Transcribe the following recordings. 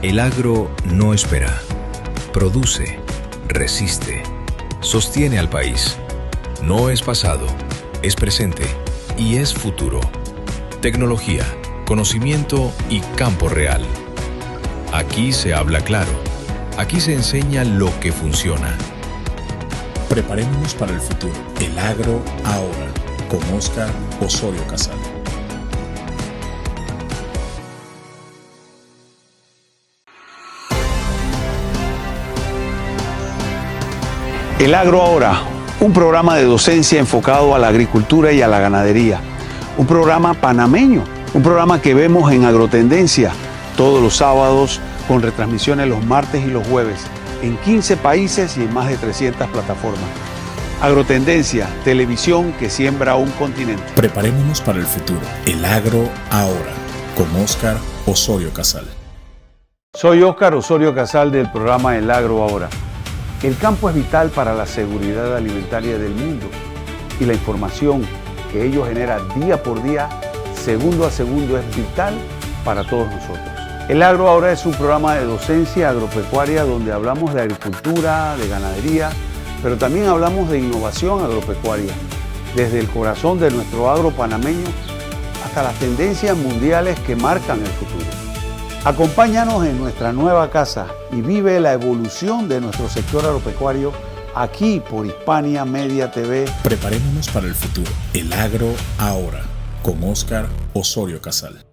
El agro no espera. Produce, resiste, sostiene al país. No es pasado, es presente y es futuro. Tecnología, conocimiento y campo real. Aquí se habla claro. Aquí se enseña lo que funciona. Preparémonos para el futuro. El agro ahora, con Óscar Osorio Casal. El agro ahora, un programa de docencia enfocado a la agricultura y a la ganadería. Un programa panameño, un programa que vemos en Agrotendencia todos los sábados, con retransmisiones los martes y los jueves, en 15 países y en más de 300 plataformas. Agrotendencia, televisión que siembra un continente. Preparémonos para el futuro. El agro ahora, con Óscar Osorio Casal. Soy Óscar Osorio Casal del programa El Agro Ahora. El campo es vital para la seguridad alimentaria del mundo y la información que ello genera día por día, segundo a segundo, es vital para todos nosotros. El Agro Ahora es un programa de docencia agropecuaria donde hablamos de agricultura, de ganadería, pero también hablamos de innovación agropecuaria, desde el corazón de nuestro agro panameño hasta las tendencias mundiales que marcan el futuro. Acompáñanos en nuestra nueva casa y vive la evolución de nuestro sector agropecuario aquí por Hispania Media TV. Preparémonos para el futuro. El agro ahora, con Óscar Osorio Casal.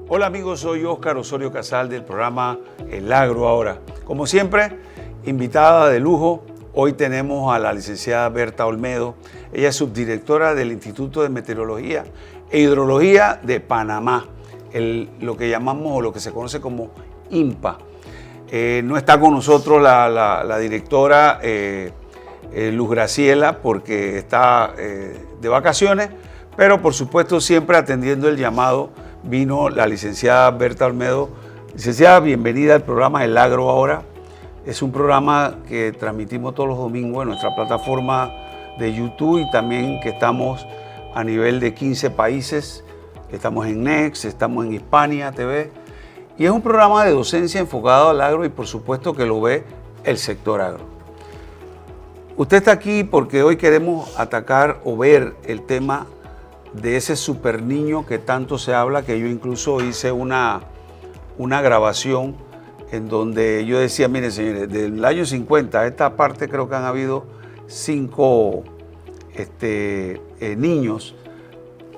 Hola amigos, soy Óscar Osorio Casal del programa El Agro Ahora. Como siempre, invitada de lujo, hoy tenemos a la licenciada Berta Olmedo. Ella es subdirectora del Instituto de Meteorología e Hidrología de Panamá, lo que llamamos o lo que se conoce como INPA. No está con nosotros la directora Luz Graciela porque está de vacaciones, pero por supuesto siempre atendiendo el llamado vino la licenciada Berta Olmedo. Licenciada, bienvenida al programa El Agro Ahora. Es un programa que transmitimos todos los domingos en nuestra plataforma de YouTube y también que estamos a nivel de 15 países. Estamos en Next, estamos en Hispania TV. Y es un programa de docencia enfocado al agro y por supuesto que lo ve el sector agro. Usted está aquí porque hoy queremos atacar o ver el tema de ese super niño que tanto se habla, que yo incluso hice una grabación en donde yo decía, miren señores, del año 50 a esta parte creo que han habido 5 niños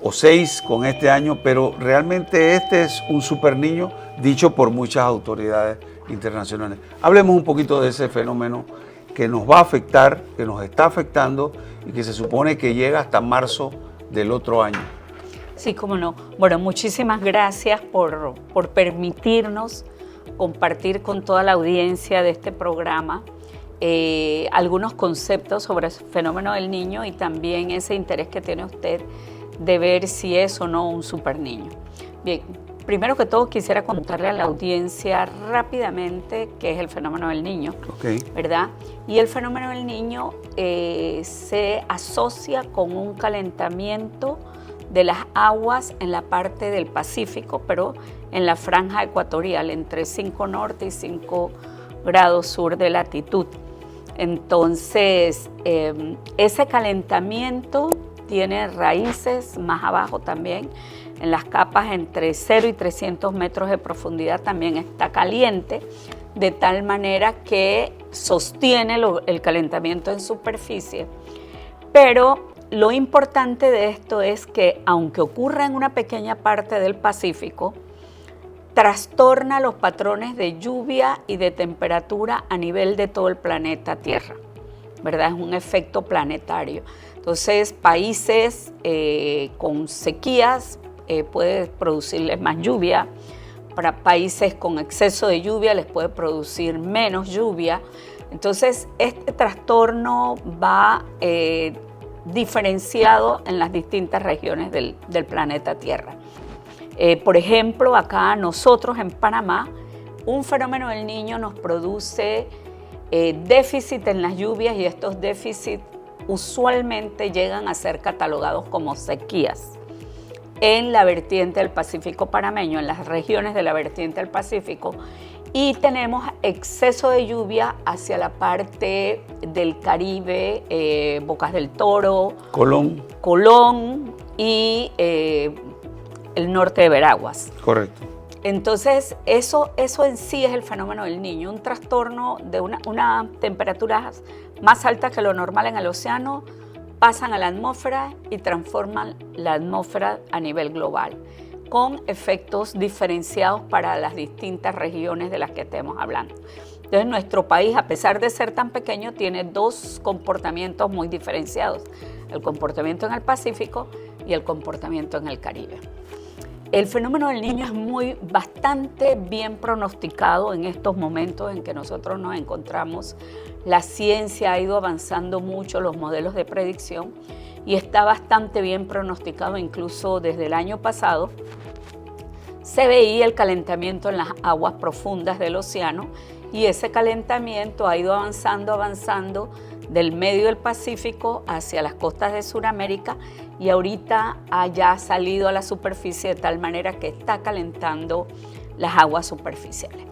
o 6 con este año, pero realmente este es un super niño dicho por muchas autoridades internacionales. Hablemos un poquito de ese fenómeno que nos va a afectar, que nos está afectando y que se supone que llega hasta marzo del otro año. Sí, cómo no. Bueno, muchísimas gracias por permitirnos compartir con toda la audiencia de este programa algunos conceptos sobre el fenómeno del niño y también ese interés que tiene usted de ver si es o no un super niño. Bien, primero que todo quisiera contarle a la audiencia rápidamente qué es el fenómeno del niño, ¿verdad? Y el fenómeno del niño se asocia con un calentamiento de las aguas en la parte del Pacífico, pero en la franja ecuatorial, entre 5 norte y 5 grados sur de latitud. Entonces, ese calentamiento tiene raíces más abajo también, en las capas entre 0 y 300 metros de profundidad también está caliente, de tal manera que sostiene el calentamiento en superficie. Pero lo importante de esto es que, aunque ocurra en una pequeña parte del Pacífico, trastorna los patrones de lluvia y de temperatura a nivel de todo el planeta Tierra, ¿verdad? Es un efecto planetario. Entonces, países con sequías puede producirles más lluvia. Para países con exceso de lluvia les puede producir menos lluvia. Entonces, este trastorno va diferenciado en las distintas regiones del planeta Tierra. Por ejemplo, acá nosotros en Panamá, un fenómeno del Niño nos produce déficit en las lluvias, y estos déficits usualmente llegan a ser catalogados como sequías en la vertiente del Pacífico panameño, en las regiones de la vertiente del Pacífico, y tenemos exceso de lluvia hacia la parte del Caribe, Bocas del Toro, Colón y el norte de Veraguas. Correcto. Entonces, eso en sí es el fenómeno del Niño, un trastorno de una temperatura más alta que lo normal en el océano, pasan a la atmósfera y transforman la atmósfera a nivel global, con efectos diferenciados para las distintas regiones de las que estemos hablando. Entonces, nuestro país, a pesar de ser tan pequeño, tiene dos comportamientos muy diferenciados: el comportamiento en el Pacífico y el comportamiento en el Caribe. El fenómeno del Niño es bastante bien pronosticado en estos momentos en que nosotros nos encontramos. La ciencia ha ido avanzando mucho, los modelos de predicción, y está bastante bien pronosticado. Incluso desde el año pasado se veía el calentamiento en las aguas profundas del océano, y ese calentamiento ha ido avanzando del medio del Pacífico hacia las costas de Sudamérica, y ahorita ya ha salido a la superficie de tal manera que está calentando las aguas superficiales.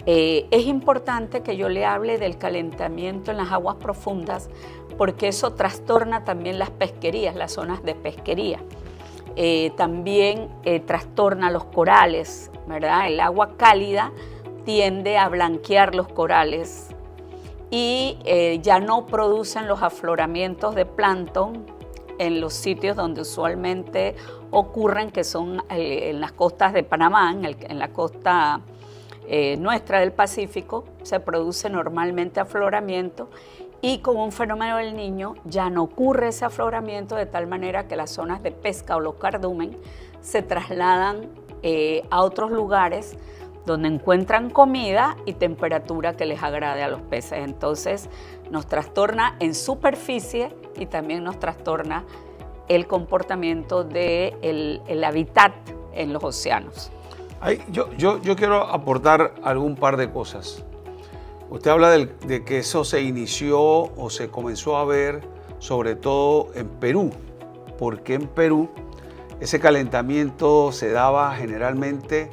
Es importante que yo le hable del calentamiento en las aguas profundas, porque eso trastorna también las pesquerías, las zonas de pesquería. También trastorna los corales, ¿verdad? El agua cálida tiende a blanquear los corales y ya no producen los afloramientos de plancton en los sitios donde usualmente ocurren, que son en las costas de Panamá, en la costa nuestra del Pacífico. Se produce normalmente afloramiento, y con un fenómeno del Niño ya no ocurre ese afloramiento, de tal manera que las zonas de pesca o los cardumen se trasladan a otros lugares donde encuentran comida y temperatura que les agrade a los peces. Entonces nos trastorna en superficie y también nos trastorna el comportamiento del hábitat en los océanos. Yo quiero aportar algún par de cosas. Usted habla de que eso se inició o se comenzó a ver sobre todo en Perú, porque en Perú ese calentamiento se daba generalmente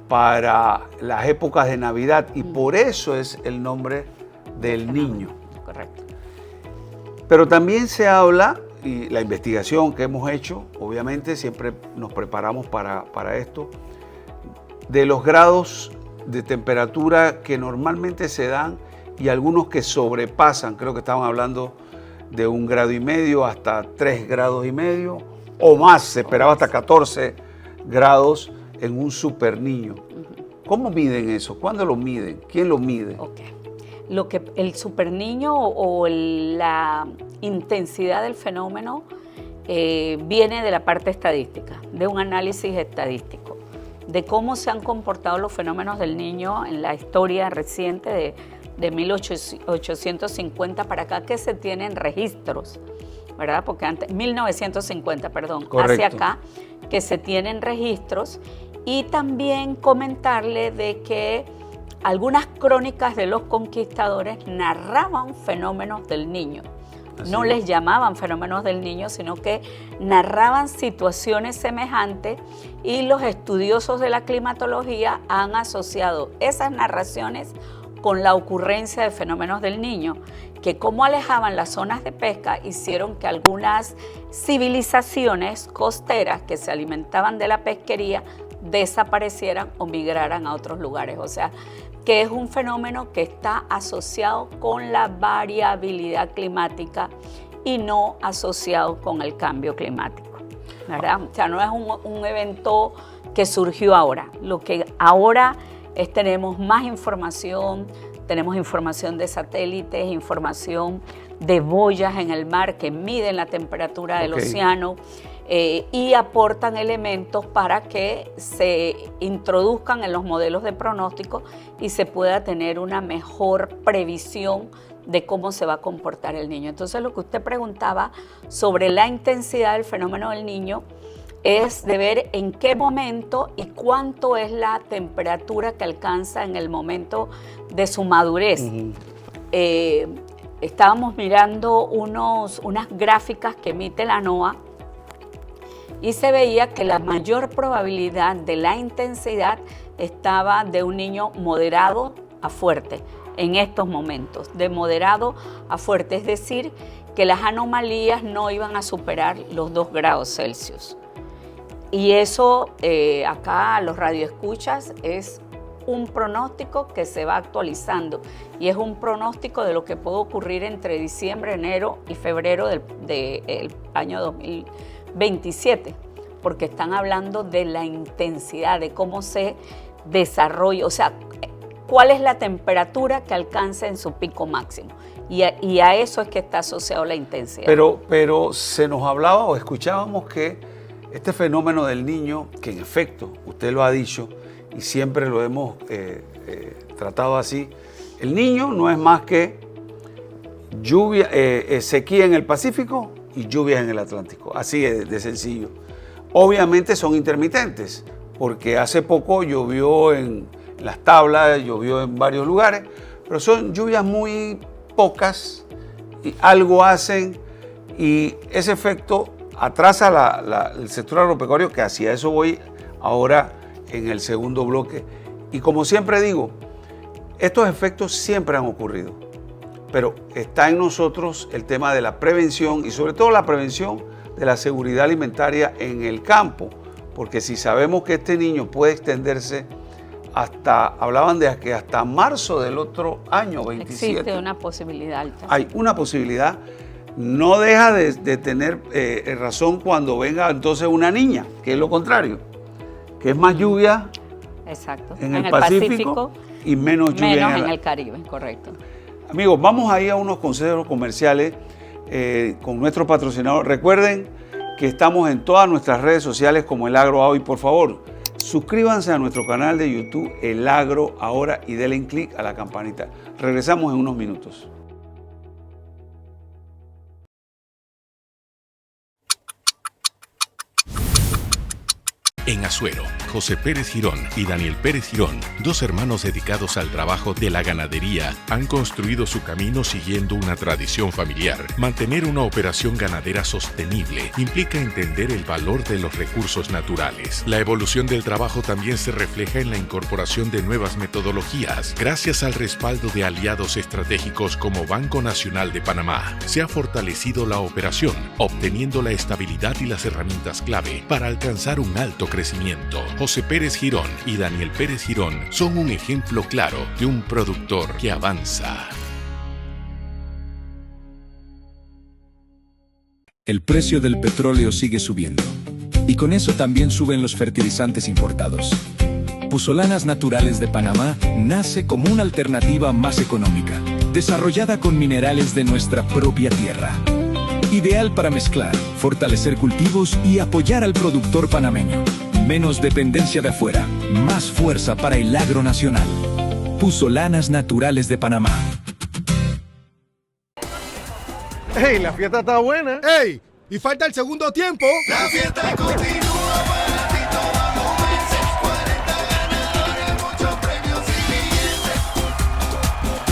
para las épocas de Navidad, y por eso es el nombre del Niño. Correcto. Pero también se habla, y la investigación que hemos hecho, obviamente siempre nos preparamos para esto, de los grados de temperatura que normalmente se dan y algunos que sobrepasan. Creo que estaban hablando de 1,5 grados hasta 3,5 grados o más, se esperaba hasta 14 grados en un superniño. ¿Cómo miden eso? ¿Cuándo lo miden? ¿Quién lo mide? Okay. El superniño o la intensidad del fenómeno viene de la parte estadística, de un análisis estadístico, de cómo se han comportado los fenómenos del Niño en la historia reciente de 1850 para acá, que se tienen registros, ¿verdad? Porque antes, 1950, perdón, correcto, hacia acá, que se tienen registros. Y también comentarle de que algunas crónicas de los conquistadores narraban fenómenos del Niño. No les llamaban fenómenos del Niño, sino que narraban situaciones semejantes, y los estudiosos de la climatología han asociado esas narraciones con la ocurrencia de fenómenos del Niño, que como alejaban las zonas de pesca, hicieron que algunas civilizaciones costeras que se alimentaban de la pesquería desaparecieran o migraran a otros lugares. O sea, que es un fenómeno que está asociado con la variabilidad climática y no asociado con el cambio climático, ¿verdad? O sea, no es un evento que surgió ahora. Lo que ahora es, tenemos más información, tenemos información de satélites, información de boyas en el mar que miden la temperatura del océano, y aportan elementos para que se introduzcan en los modelos de pronóstico y se pueda tener una mejor previsión de cómo se va a comportar el niño. Entonces, lo que usted preguntaba sobre la intensidad del fenómeno del niño es de ver en qué momento y cuánto es la temperatura que alcanza en el momento de su madurez. Estábamos mirando unas gráficas que emite la NOAA y se veía que la mayor probabilidad de la intensidad estaba de un niño moderado a fuerte en estos momentos, de moderado a fuerte, es decir, que las anomalías no iban a superar los 2 grados Celsius. Y eso acá los radioescuchas es un pronóstico que se va actualizando y es un pronóstico de lo que puede ocurrir entre diciembre, enero y febrero del año 2027, porque están hablando de la intensidad, de cómo se desarrolla, o sea, cuál es la temperatura que alcanza en su pico máximo. Y a eso es que está asociado la intensidad. Pero se nos hablaba o escuchábamos que este fenómeno del niño, que en efecto, usted lo ha dicho y siempre lo hemos tratado así, el niño no es más que lluvia, sequía en el Pacífico y lluvias en el Atlántico, así de sencillo. Obviamente son intermitentes, porque hace poco llovió en Las Tablas, llovió en varios lugares, pero son lluvias muy pocas y algo hacen y ese efecto atrasa el sector agropecuario, que hacia eso voy ahora en el segundo bloque. Y como siempre digo, estos efectos siempre han ocurrido, pero está en nosotros el tema de la prevención y sobre todo la prevención de la seguridad alimentaria en el campo, porque si sabemos que este niño puede extenderse hablaban de que hasta marzo del otro año, 27. Existe una posibilidad alta. Hay una posibilidad. No deja de tener razón cuando venga entonces una niña, que es lo contrario, que es más lluvia. Exacto. En el Pacífico y menos lluvia en el Caribe, correcto. Amigos, vamos ahí a unos consejos comerciales con nuestro patrocinador. Recuerden que estamos en todas nuestras redes sociales como El Agro Ahora y por favor, suscríbanse a nuestro canal de YouTube El Agro Ahora y denle clic a la campanita. Regresamos en unos minutos. En Azuero, José Pérez Girón y Daniel Pérez Girón, 2 hermanos dedicados al trabajo de la ganadería, han construido su camino siguiendo una tradición familiar. Mantener una operación ganadera sostenible implica entender el valor de los recursos naturales. La evolución del trabajo también se refleja en la incorporación de nuevas metodologías. Gracias al respaldo de aliados estratégicos como Banco Nacional de Panamá, se ha fortalecido la operación, obteniendo la estabilidad y las herramientas clave para alcanzar un alto crecimiento. José Pérez Girón y Daniel Pérez Girón son un ejemplo claro de un productor que avanza. El precio del petróleo sigue subiendo. Y con eso también suben los fertilizantes importados. Puzolanas Naturales de Panamá nace como una alternativa más económica, desarrollada con minerales de nuestra propia tierra. Ideal para mezclar, fortalecer cultivos y apoyar al productor panameño. Menos dependencia de afuera, más fuerza para el agro nacional. Puzolanas Naturales de Panamá. ¡Ey, la fiesta está buena! ¡Ey! Y falta el segundo tiempo. La fiesta continúa, para ti toda comienza. 40 ganadores, muchos premios y billetes.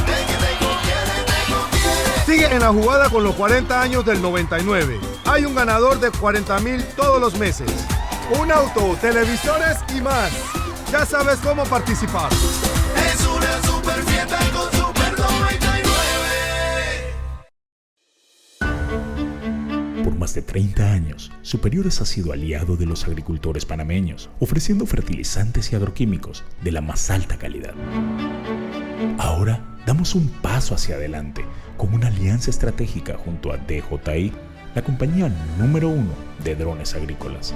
Te conviene. Sigue en la jugada con los 40 años del 99. Hay un ganador de 40,000 todos los meses. Un auto, televisores y más. Ya sabes cómo participar. Es una super fiesta con Super 99. Por más de 30 años, Superiores ha sido aliado de los agricultores panameños, ofreciendo fertilizantes y agroquímicos de la más alta calidad. Ahora damos un paso hacia adelante con una alianza estratégica junto a DJI, la compañía número 1 de drones agrícolas.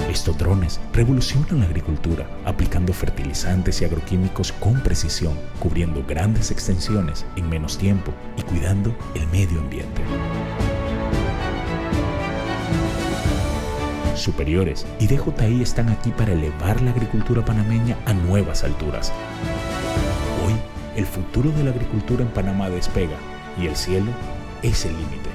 Estos drones revolucionan la agricultura, aplicando fertilizantes y agroquímicos con precisión, cubriendo grandes extensiones en menos tiempo y cuidando el medio ambiente. Superiores y DJI están aquí para elevar la agricultura panameña a nuevas alturas. Hoy El futuro de la agricultura en Panamá despega y el cielo es el límite.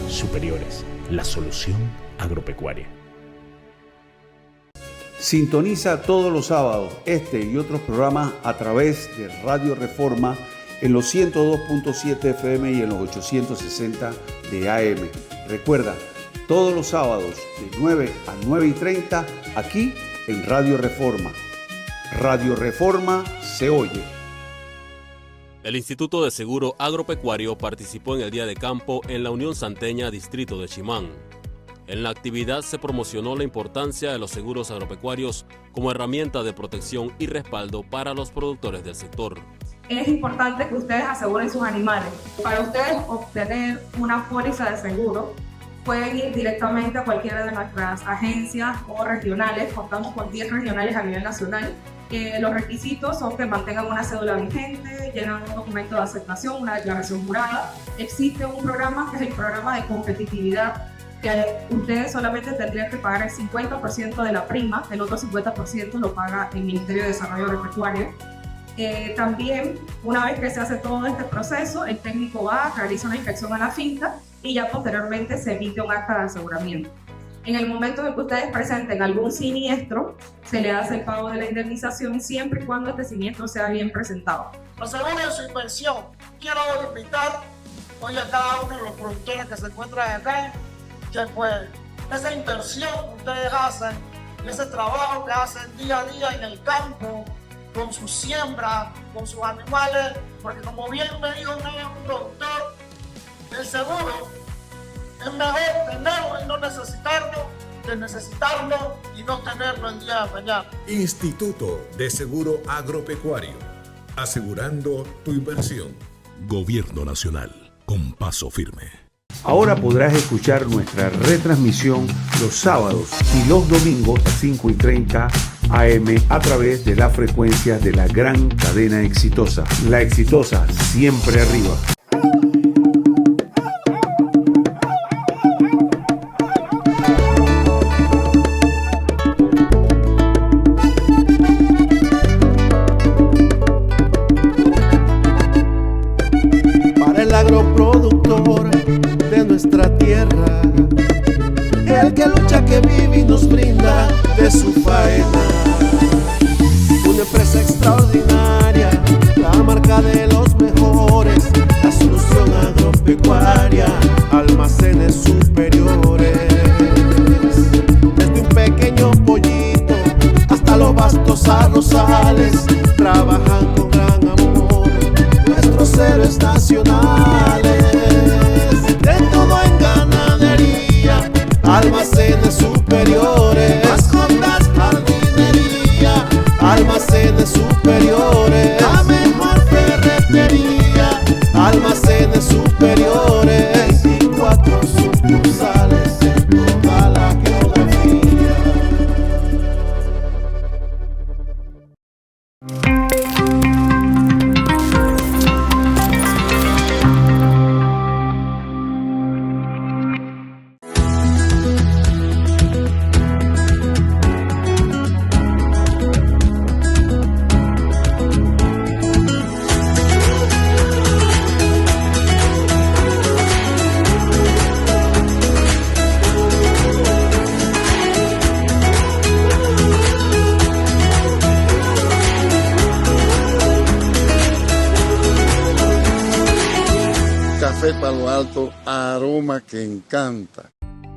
Superiores, la solución agropecuaria. Sintoniza todos los sábados este y otros programas a través de Radio Reforma en los 102.7 FM y en los 860 de AM. Recuerda, todos los sábados de 9 a 9:30 aquí en Radio Reforma. Radio Reforma se oye. El Instituto de Seguro Agropecuario participó en el Día de Campo en la Unión Santeña, Distrito de Chimán. En la actividad se promocionó la importancia de los seguros agropecuarios como herramienta de protección y respaldo para los productores del sector. Es importante que ustedes aseguren sus animales. Para ustedes obtener una póliza de seguro, pueden ir directamente a cualquiera de nuestras agencias o regionales. Contamos con 10 regionales a nivel nacional. Los requisitos son que mantengan una cédula vigente, llenan un documento de aceptación, una declaración jurada. Existe un programa que es el programa de competitividad, que ustedes solamente tendrían que pagar el 50% de la prima, el otro 50% lo paga el Ministerio de Desarrollo Agropecuario. También, una vez que se hace todo este proceso, el técnico va, realiza una inspección a la finca y ya posteriormente se emite un acta de aseguramiento. En el momento en que ustedes presenten algún siniestro, se le hace el pago de la indemnización siempre y cuando este siniestro sea bien presentado. Aseguren su inversión. Quiero invitar hoy a cada uno de los productores que se encuentran acá, que pues esa inversión que ustedes hacen, ese trabajo que hacen día a día en el campo, con su siembra, con sus animales, porque como bien me dijo un productor, el seguro es mejor tenerlo y no necesitarlo, que necesitarlo y no tenerlo el día de mañana. Instituto de Seguro Agropecuario, asegurando tu inversión. Gobierno Nacional, con paso firme. Ahora podrás escuchar nuestra retransmisión los sábados y los domingos a 5:30 AM a través de la frecuencia de la gran cadena Exitosa. La Exitosa, siempre arriba. Para el agroproductor de nuestra tierra, el que lucha, que vive y nos brinda de su faena. Una empresa extraordinaria, la marca de los mejores, la solución agropecuaria, almacenes superiores. Desde un pequeño pollito hasta los vastos arrozales, trabajan con gran amor nuestros héroes nacionales. De todo en ganadería, almacenes superiores, mascotas, jardinería, almacenes superiores, la mejor ferretería, almacenes superiores, 24 sucursales en toda la geografía. Café Palo Alto, aroma que encanta.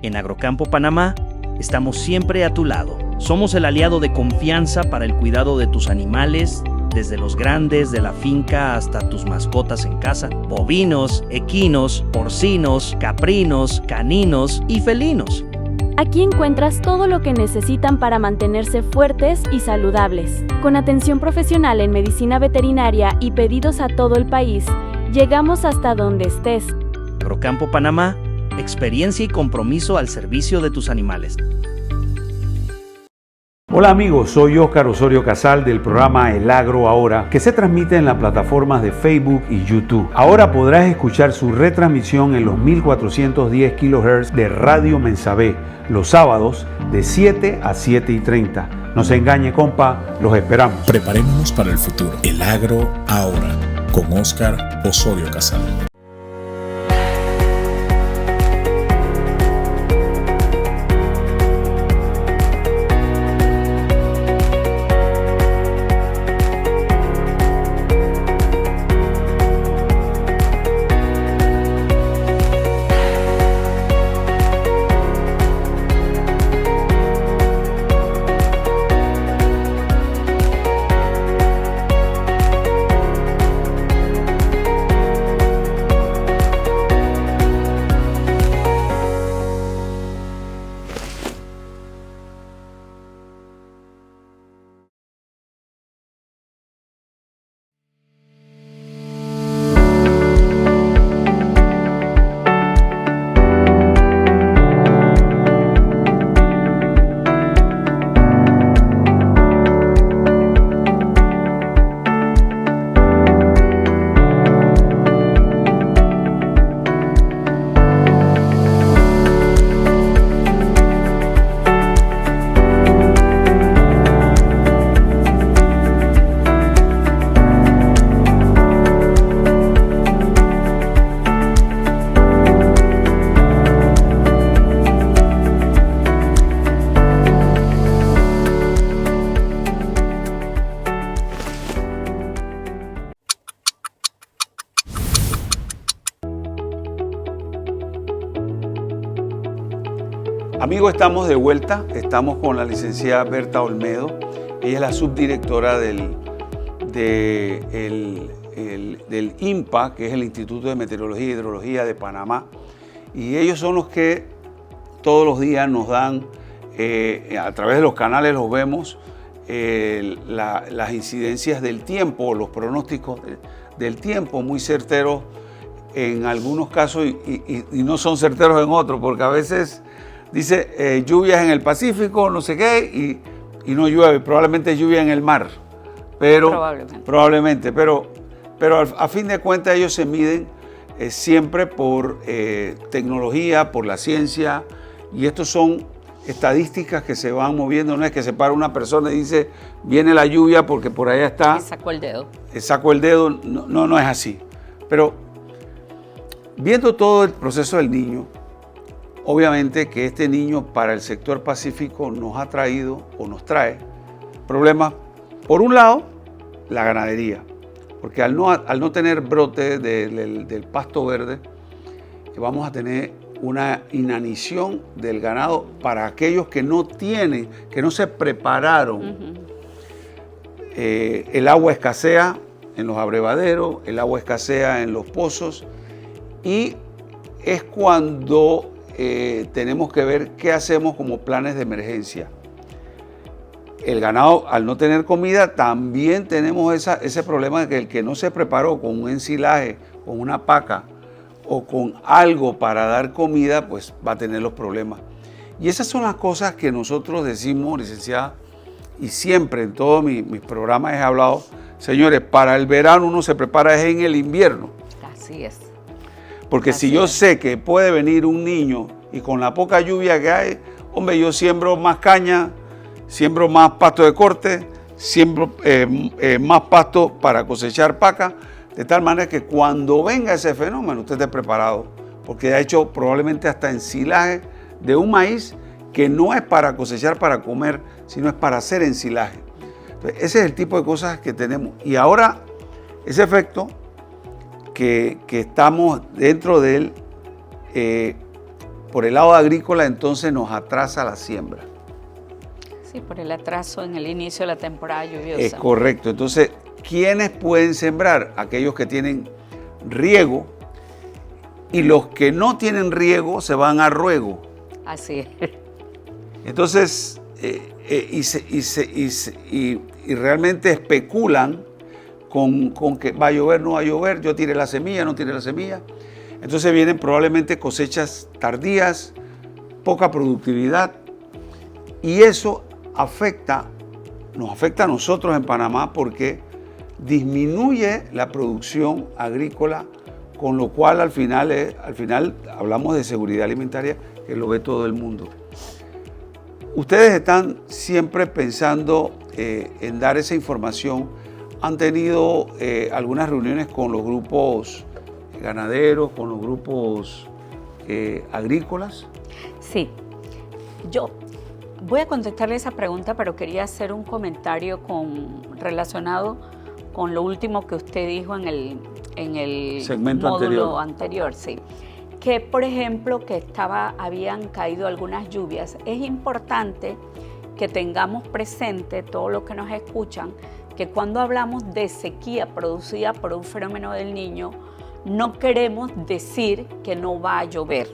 En Agrocampo Panamá estamos siempre a tu lado. Somos el aliado de confianza para el cuidado de tus animales, desde los grandes de la finca hasta tus mascotas en casa, bovinos, equinos, porcinos, caprinos, caninos y felinos. Aquí encuentras todo lo que necesitan para mantenerse fuertes y saludables. Con atención profesional en medicina veterinaria y pedidos a todo el país, llegamos hasta donde estés. Agrocampo Panamá, experiencia y compromiso al servicio de tus animales. Hola Hola amigos, soy Óscar Osorio Casal del programa El Agro Ahora, que se transmite en las plataformas de Facebook y YouTube. Ahora podrás escuchar su retransmisión en los 1410 kHz de Radio Mensabé, los sábados de 7 a 7:30. No se engañe, compa, los esperamos. Preparémonos para el futuro. El Agro Ahora, con Óscar Osorio Casal. Amigos, estamos de vuelta, estamos con la licenciada Berta Olmedo. Ella es la subdirectora del INPA, que es el Instituto de Meteorología y Hidrología de Panamá. Y ellos son los que todos los días nos dan, a través de los canales los vemos, las incidencias del tiempo, los pronósticos del tiempo, muy certeros en algunos casos y no son certeros en otros, porque a veces dice lluvias en el Pacífico, no sé qué, y no llueve, probablemente lluvia en el mar, pero probablemente, pero a fin de cuentas ellos se miden siempre por tecnología, por la ciencia, y estos son estadísticas que se van moviendo. No es que se para una persona y dice viene la lluvia porque por allá está. Sacó el dedo. Sacó el dedo, no es así. Pero viendo todo el proceso del niño, obviamente que este niño para el sector pacífico nos ha traído o nos trae problemas. Por un lado, la ganadería, porque al no tener brote del pasto verde, vamos a tener una inanición del ganado para aquellos que no tienen, que no se prepararon. El agua escasea en los abrevaderos, el agua escasea en los pozos, y es cuando tenemos que ver qué hacemos como planes de emergencia. El ganado, al no tener comida, también tenemos ese problema de que el que no se preparó con un ensilaje, con una paca o con algo para dar comida, pues va a tener los problemas. Y esas son las cosas que nosotros decimos, licenciada, y siempre en todos mis programas he hablado, señores, para el verano uno se prepara en el invierno. Así es. Porque si yo sé que puede venir un niño y con la poca lluvia que hay, hombre, yo siembro más caña, siembro más pasto de corte, siembro más pasto para cosechar paca, de tal manera que cuando venga ese fenómeno usted esté preparado, porque ha hecho probablemente hasta ensilaje de un maíz que no es para cosechar, para comer, sino es para hacer ensilaje. Entonces, ese es el tipo de cosas que tenemos. Y ahora, ese efecto que estamos dentro de él, por el lado agrícola, entonces nos atrasa la siembra. Sí, por el atraso en el inicio de la temporada lluviosa. Es correcto. Entonces, ¿quiénes pueden sembrar? Aquellos que tienen riego, y los que no tienen riego se van a ruego. Así es. Entonces, y realmente especulan con que va a llover, no va a llover, yo tiré la semilla, no tiré la semilla. Entonces vienen probablemente cosechas tardías, poca productividad, y eso afecta nos afecta a nosotros en Panamá porque disminuye la producción agrícola, con lo cual al final hablamos de seguridad alimentaria, que lo ve todo el mundo. Ustedes están siempre pensando en dar esa información. ¿Han tenido algunas reuniones con los grupos ganaderos, con los grupos agrícolas? Sí. Yo voy a contestarle esa pregunta, pero quería hacer un comentario relacionado con lo último que usted dijo en el segmento módulo anterior, sí. Que, por ejemplo, habían caído algunas lluvias. Es importante que tengamos presente, todos los que nos escuchan, que cuando hablamos de sequía producida por un fenómeno del Niño, no queremos decir que no va a llover,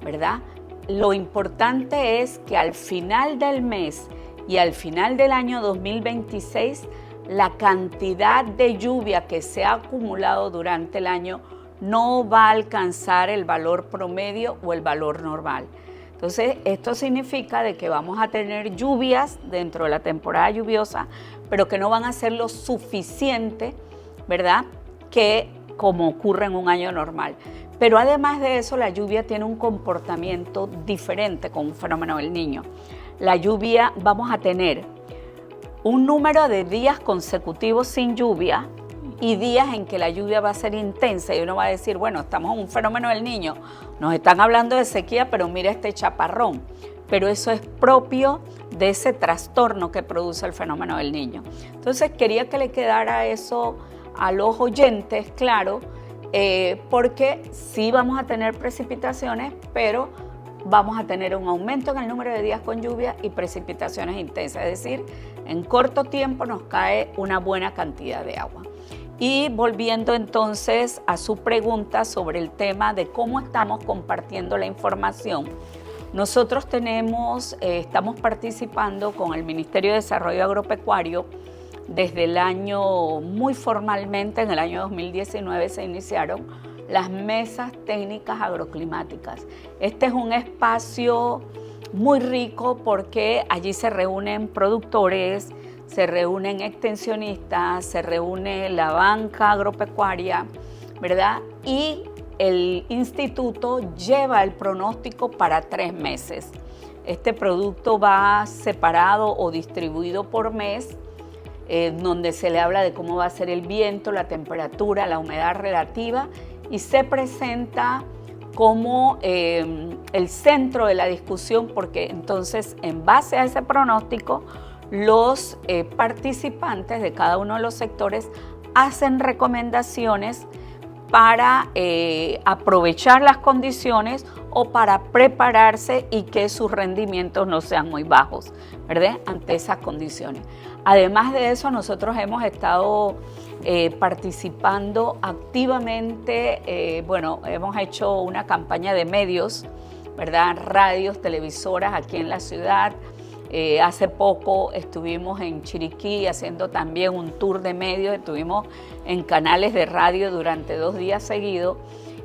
¿verdad? Lo importante es que al final del mes y al final del año 2026, la cantidad de lluvia que se ha acumulado durante el año no va a alcanzar el valor promedio o el valor normal. Entonces, esto significa de que vamos a tener lluvias dentro de la temporada lluviosa, pero que no van a ser lo suficiente, ¿verdad?, que como ocurre en un año normal. Pero además de eso, la lluvia tiene un comportamiento diferente con un fenómeno del Niño. La lluvia, vamos a tener un número de días consecutivos sin lluvia y días en que la lluvia va a ser intensa y uno va a decir, bueno, estamos en un fenómeno del Niño, nos están hablando de sequía, pero mira este chaparrón. Pero eso es propio de ese trastorno que produce el fenómeno del Niño. Entonces quería que le quedara eso a los oyentes, claro, porque sí vamos a tener precipitaciones, pero vamos a tener un aumento en el número de días con lluvia y precipitaciones intensas, es decir, en corto tiempo nos cae una buena cantidad de agua. Y volviendo entonces a su pregunta sobre el tema de cómo estamos compartiendo la información, nosotros estamos participando con el Ministerio de Desarrollo Agropecuario desde el año, muy formalmente, en el año 2019 se iniciaron las mesas técnicas agroclimáticas. Este es un espacio muy rico porque allí se reúnen productores, se reúnen extensionistas, se reúne la banca agropecuaria, ¿verdad? Y el instituto lleva el pronóstico para 3 meses. Este producto va separado o distribuido por mes, donde se le habla de cómo va a ser el viento, la temperatura, la humedad relativa, y se presenta como el centro de la discusión, porque entonces, en base a ese pronóstico, los participantes de cada uno de los sectores hacen recomendaciones para aprovechar las condiciones o para prepararse y que sus rendimientos no sean muy bajos, ¿verdad?, ante esas condiciones. Además de eso, nosotros hemos estado participando activamente, hemos hecho una campaña de medios, ¿verdad?, radios, televisoras aquí en la ciudad. Hace poco estuvimos en Chiriquí haciendo también un tour de medios, estuvimos en canales de radio durante 2 días seguidos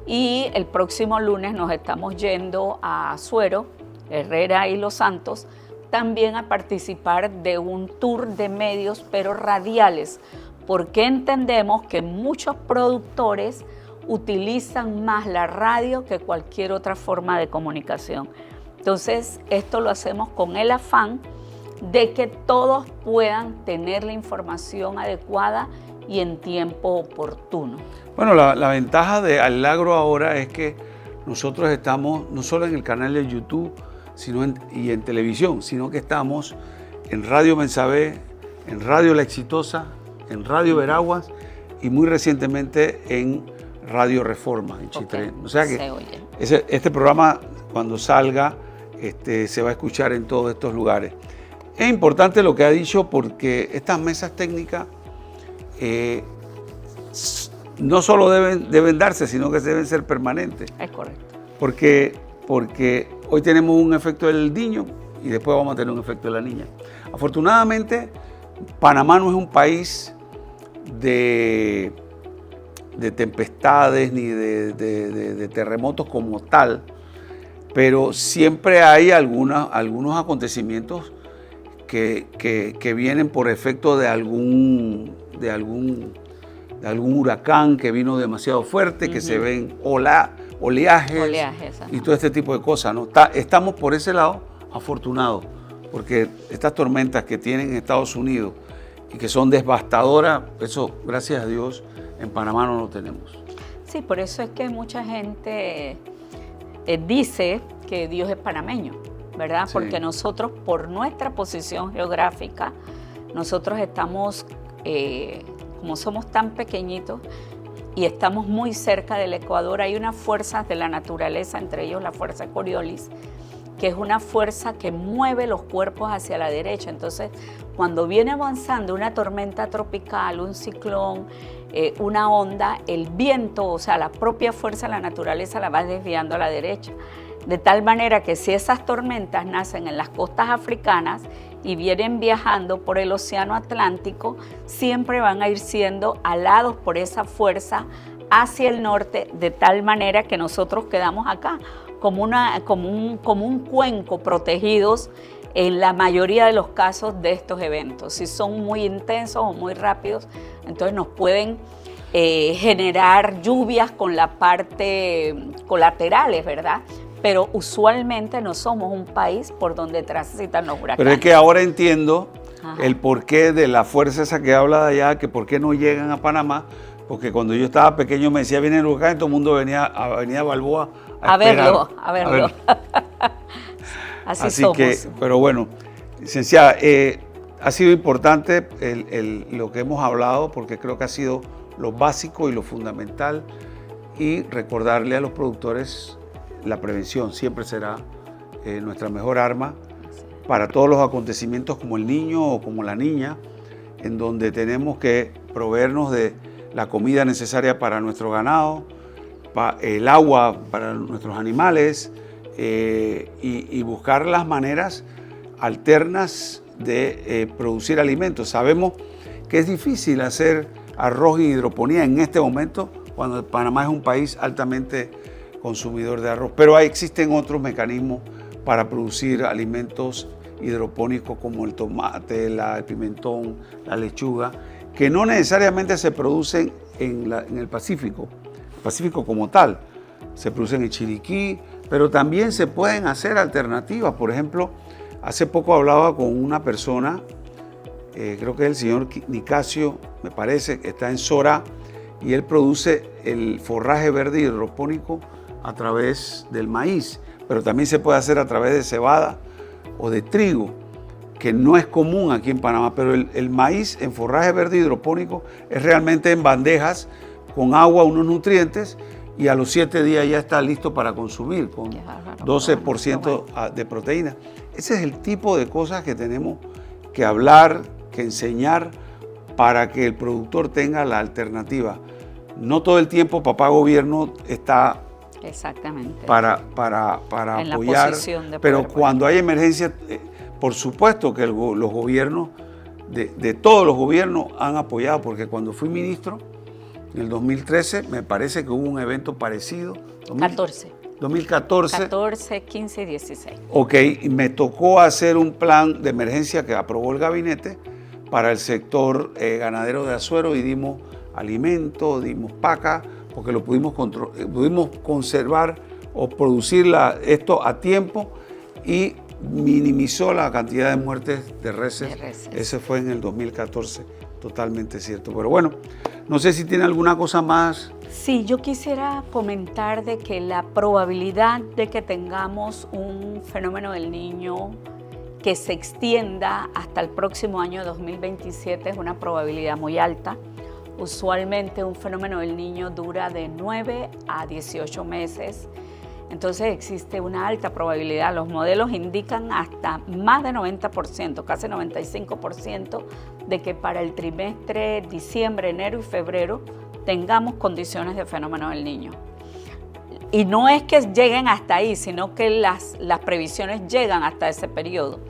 y el próximo lunes nos estamos yendo a Azuero, Herrera y Los Santos, también a participar de un tour de medios pero radiales, porque entendemos que muchos productores utilizan más la radio que cualquier otra forma de comunicación. Entonces, esto lo hacemos con el afán de que todos puedan tener la información adecuada y en tiempo oportuno. Bueno, la ventaja de Al Agro ahora es que nosotros estamos no solo en el canal de YouTube y en televisión, sino que estamos en Radio Mensabé, en Radio La Exitosa, en Radio Veraguas y muy recientemente en Radio Reforma, en Chitré. O sea que este programa, cuando salga, se va a escuchar en todos estos lugares. Es importante lo que ha dicho porque estas mesas técnicas no solo deben darse, sino que deben ser permanentes. Es correcto. Porque hoy tenemos un efecto del Niño y después vamos a tener un efecto de la Niña. Afortunadamente, Panamá no es un país de tempestades ni de terremotos como tal, pero siempre hay algunos acontecimientos que vienen por efecto de algún huracán que vino demasiado fuerte, que se ven oleajes y todo este tipo de cosas, ¿no? Estamos por ese lado afortunados, porque estas tormentas que tienen en Estados Unidos y que son devastadoras, eso, gracias a Dios, en Panamá no lo tenemos. Sí, por eso es que mucha gente dice que Dios es panameño, ¿verdad? Sí. Porque nosotros, por nuestra posición geográfica, nosotros estamos, como somos tan pequeñitos y estamos muy cerca del Ecuador, hay unas fuerzas de la naturaleza, entre ellos la fuerza Coriolis, que es una fuerza que mueve los cuerpos hacia la derecha. Entonces, cuando viene avanzando una tormenta tropical, un ciclón, una onda, el viento, o sea, la propia fuerza de la naturaleza la va desviando a la derecha. De tal manera que si esas tormentas nacen en las costas africanas y vienen viajando por el océano Atlántico, siempre van a ir siendo alados por esa fuerza hacia el norte, de tal manera que nosotros quedamos acá como un cuenco, protegidos en la mayoría de los casos de estos eventos. Si son muy intensos o muy rápidos, entonces nos pueden generar lluvias con la parte colaterales, ¿verdad? Pero usualmente no somos un país por donde transitan los huracanes. Pero es que ahora entiendo el porqué de la fuerza esa que habla de allá, que por qué no llegan a Panamá, porque cuando yo estaba pequeño me decía viene el huracán y todo el mundo venía a Avenida Balboa a verlo. Así somos. Que, pero bueno, licenciada, ha sido importante lo que hemos hablado, porque creo que ha sido lo básico y lo fundamental, y recordarle a los productores la prevención siempre será nuestra mejor arma para todos los acontecimientos como el niño o como la niña, en donde tenemos que proveernos de la comida necesaria para nuestro ganado, el agua para nuestros animales, y buscar las maneras alternas de producir alimentos. Sabemos que es difícil hacer arroz y hidroponía en este momento, cuando Panamá es un país altamente consumidor de arroz, pero existen otros mecanismos para producir alimentos hidropónicos como el tomate, el pimentón, la lechuga, que no necesariamente se producen en el Pacífico como tal, se producen en Chiriquí, pero también se pueden hacer alternativas. Por ejemplo, hace poco hablaba con una persona, creo que es el señor Nicasio, me parece, que está en Sora, y él produce el forraje verde hidropónico a través del maíz, pero también se puede hacer a través de cebada o de trigo, que no es común aquí en Panamá, pero el maíz en forraje verde hidropónico es realmente en bandejas con agua, unos nutrientes, y a los 7 días ya está listo para consumir, con 12% de proteína. Ese es el tipo de cosas que tenemos que hablar, que enseñar, para que el productor tenga la alternativa. No todo el tiempo papá gobierno está para apoyar, pero cuando hay emergencia, por supuesto que los gobiernos, de todos los gobiernos han apoyado, porque cuando fui ministro, en el 2013, me parece que hubo un evento parecido. 2014. 14, 15 y 16. Ok, y me tocó hacer un plan de emergencia que aprobó el gabinete para el sector ganadero de Azuero, y dimos alimento, dimos paca, porque lo pudimos conservar o producir esto a tiempo, y minimizó la cantidad de muertes de reses. Ese fue en el 2014, totalmente cierto. Pero bueno, no sé si tiene alguna cosa más. Sí, yo quisiera comentar de que la probabilidad de que tengamos un fenómeno del Niño que se extienda hasta el próximo año 2027 es una probabilidad muy alta. Usualmente un fenómeno del Niño dura de 9 a 18 meses. Entonces existe una alta probabilidad. Los modelos indican hasta más de 90%, casi 95%, de que para el trimestre diciembre, enero y febrero tengamos condiciones de fenómeno del Niño. Y no es que lleguen hasta ahí, sino que las previsiones llegan hasta ese periodo.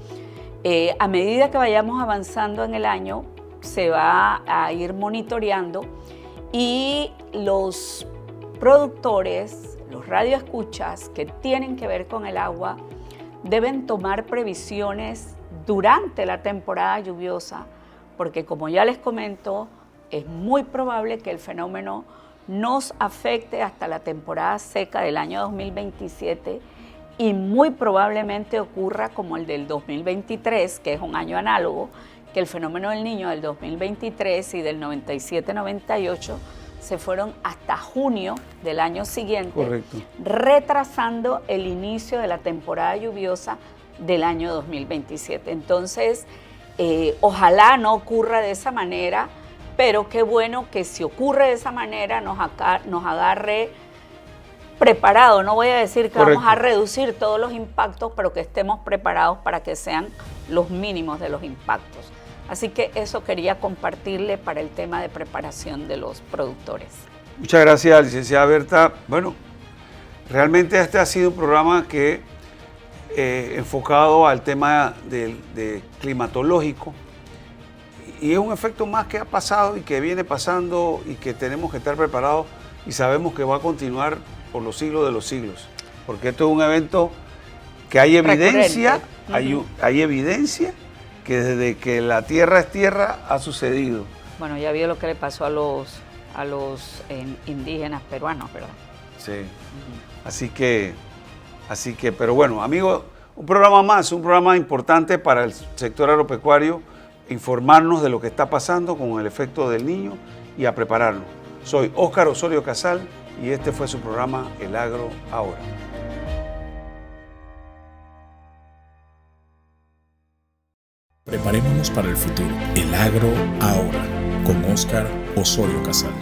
A medida que vayamos avanzando en el año, se va a ir monitoreando, y los productores, los radioescuchas que tienen que ver con el agua, deben tomar previsiones durante la temporada lluviosa, porque como ya les comento, es muy probable que el fenómeno nos afecte hasta la temporada seca del año 2027 y muy probablemente ocurra como el del 2023, que es un año análogo, que el fenómeno del Niño del 2023 y del 97-98 se fueron hasta junio del año siguiente, correcto, retrasando el inicio de la temporada lluviosa del año 2027. Entonces, ojalá no ocurra de esa manera, pero qué bueno que si ocurre de esa manera nos agarre preparado. No voy a decir que correcto, vamos a reducir todos los impactos, pero que estemos preparados para que sean los mínimos de los impactos. Así que eso quería compartirle para el tema de preparación de los productores. Muchas gracias, licenciada Berta. Bueno, realmente este ha sido un programa que enfocado al tema de climatológico, y es un efecto más que ha pasado y que viene pasando y que tenemos que estar preparados y sabemos que va a continuar por los siglos de los siglos, porque esto es un evento que hay evidencia, hay evidencia que desde que la tierra es tierra ha sucedido. Bueno, ya vio lo que le pasó a los indígenas peruanos, ¿verdad? Sí. Así que, pero bueno, amigos, un programa más, un programa importante para el sector agropecuario, informarnos de lo que está pasando con el efecto del Niño y a prepararnos. Soy Óscar Osorio Casal y este fue su programa El Agro Ahora. Preparémonos para el futuro. El Agro Ahora, con Óscar Osorio Casal.